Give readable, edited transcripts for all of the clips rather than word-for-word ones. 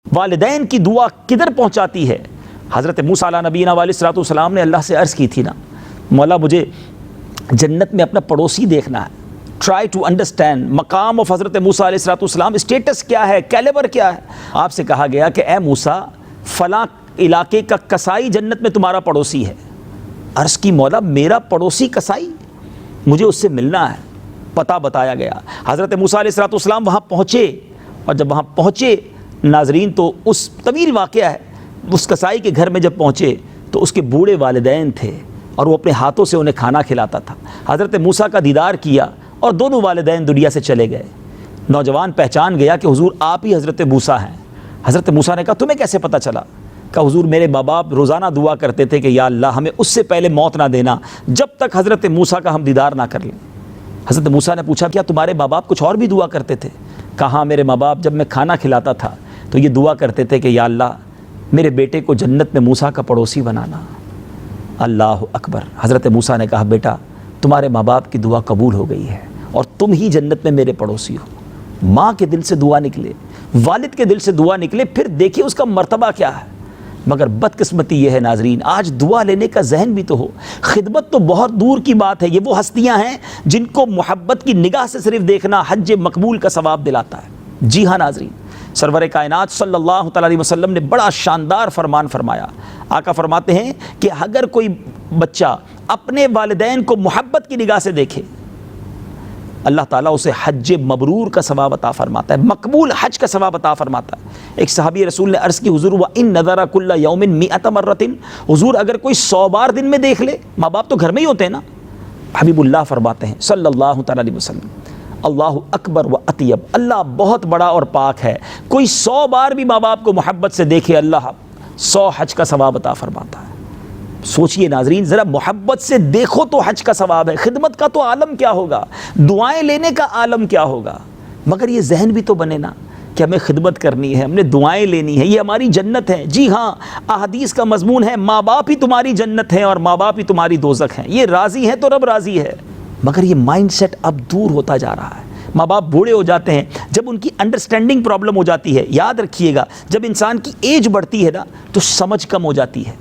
والدین کی دعا کدھر پہنچاتی ہے۔ حضرت موسیٰ علیہ نبینا علیہ الصلوۃ والسلام نے اللہ سے عرض کی تھی نا، مولا مجھے جنت میں اپنا پڑوسی دیکھنا ہے، ٹرائی ٹو انڈرسٹینڈ مقام آف حضرت موسیٰ علیہ الصلوۃ والسلام، اسٹیٹس کیا ہے، کیلیبر کیا ہے۔ آپ سے کہا گیا کہ اے موسیٰ فلاں علاقے کا کسائی جنت میں تمہارا پڑوسی ہے۔ عرض کی مولا میرا پڑوسی کسائی، مجھے اس سے ملنا ہے۔ پتہ بتایا گیا، حضرت موسیٰ علیہ الصلوۃ والسلام وہاں پہنچے، اور جب وہاں پہنچے ناظرین تو اس طویل واقعہ ہے، اس کسائی کے گھر میں جب پہنچے تو اس کے بوڑھے والدین تھے اور وہ اپنے ہاتھوں سے انہیں کھانا کھلاتا تھا۔ حضرت موسیٰ کا دیدار کیا اور دونوں والدین دنیا سے چلے گئے۔ نوجوان پہچان گیا کہ حضور آپ ہی حضرت موسیٰ ہیں۔ حضرت موسیٰ نے کہا تمہیں کیسے پتہ چلا؟ کہ حضور میرے ماں باپ روزانہ دعا کرتے تھے کہ یا اللہ ہمیں اس سے پہلے موت نہ دینا جب تک حضرت موسیٰ کا ہم دیدار نہ کر لیں۔ حضرت موسیٰ نے پوچھا کیا تمہارے ماں باپ کچھ اور بھی دعا کرتے تھے؟ کہا میرے ماں باپ جب میں کھانا کھلاتا تھا تو یہ دعا کرتے تھے کہ یا اللہ میرے بیٹے کو جنت میں موسیٰ کا پڑوسی بنانا۔ اللہ اکبر۔ حضرت موسیٰ نے کہا بیٹا تمہارے ماں باپ کی دعا قبول ہو گئی ہے اور تم ہی جنت میں میرے پڑوسی ہو۔ ماں کے دل سے دعا نکلے، والد کے دل سے دعا نکلے، پھر دیکھیے اس کا مرتبہ کیا ہے۔ مگر بدقسمتی یہ ہے ناظرین، آج دعا لینے کا ذہن بھی تو ہو۔ خدمت تو بہت دور کی بات ہے، یہ وہ ہستیاں ہیں جن کو محبت کی نگاہ سے صرف دیکھنا حج مقبول کا ثواب دلاتا ہے۔ جی ہاں ناظرین، سرور کائنات صلی اللہ تعالیٰ علیہ وسلم نے بڑا شاندار فرمان فرمایا۔ آقا فرماتے ہیں کہ اگر کوئی بچہ اپنے والدین کو محبت کی نگاہ سے دیکھے اللہ تعالیٰ اسے حج مبرور کا ثواب عطا فرماتا ہے، مقبول حج کا ثواب عطا فرماتا ہے۔ ایک صحابی رسول نے عرض کی حضور وَإِن نَذَرَ كُلَّ يَوْمٍ 100 مرة، حضور اگر کوئی 100 بار دن میں دیکھ لے، ماں باپ تو گھر میں ہی ہوتے ہیں نا۔ حبیب اللہ فرماتے ہیں صلی اللہ تعالیٰ علیہ وسلم اللہ اکبر و اطیب، اللہ بہت بڑا اور پاک ہے، کوئی 100 بار بھی ماں باپ کو محبت سے دیکھے اللہ 100 حج کا ثواب عطا فرماتا ہے۔ سوچئے ناظرین ذرا محبت سے دیکھو تو حج کا ثواب ہے، خدمت کا تو عالم کیا ہوگا، دعائیں لینے کا عالم کیا ہوگا۔ مگر یہ ذہن بھی تو بنے نا کہ ہمیں خدمت کرنی ہے، ہم نے دعائیں لینی ہے، یہ ہماری جنت ہے۔ جی ہاں، احادیث کا مضمون ہے ماں باپ ہی تمہاری جنت ہیں اور ماں باپ ہی تمہاری دوزخ ہیں، یہ راضی ہیں تو رب راضی ہے۔ مگر یہ مائنڈ سیٹ اب دور ہوتا جا رہا ہے۔ ماں باپ بوڑھے ہو جاتے ہیں، جب ان کی انڈرسٹینڈنگ پرابلم ہو جاتی ہے، یاد رکھیے گا جب انسان کی ایج بڑھتی ہے نا تو سمجھ کم ہو جاتی ہے،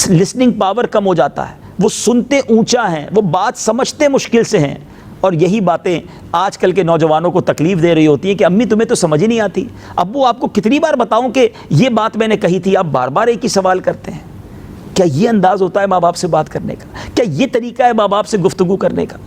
لسننگ پاور کم ہو جاتا ہے، وہ سنتے اونچا ہیں، وہ بات سمجھتے مشکل سے ہیں، اور یہی باتیں آج کل کے نوجوانوں کو تکلیف دے رہی ہوتی ہیں کہ امی تمہیں تو سمجھ ہی نہیں آتی، ابو آپ کو کتنی بار بتاؤں کہ یہ بات میں نے کہی تھی، آپ بار بار ایک ہی سوال کرتے ہیں۔ کیا یہ انداز ہوتا ہے ماں باپ سے بات کرنے کا؟ کیا یہ طریقہ ہے ماں باپ سے گفتگو کرنے کا؟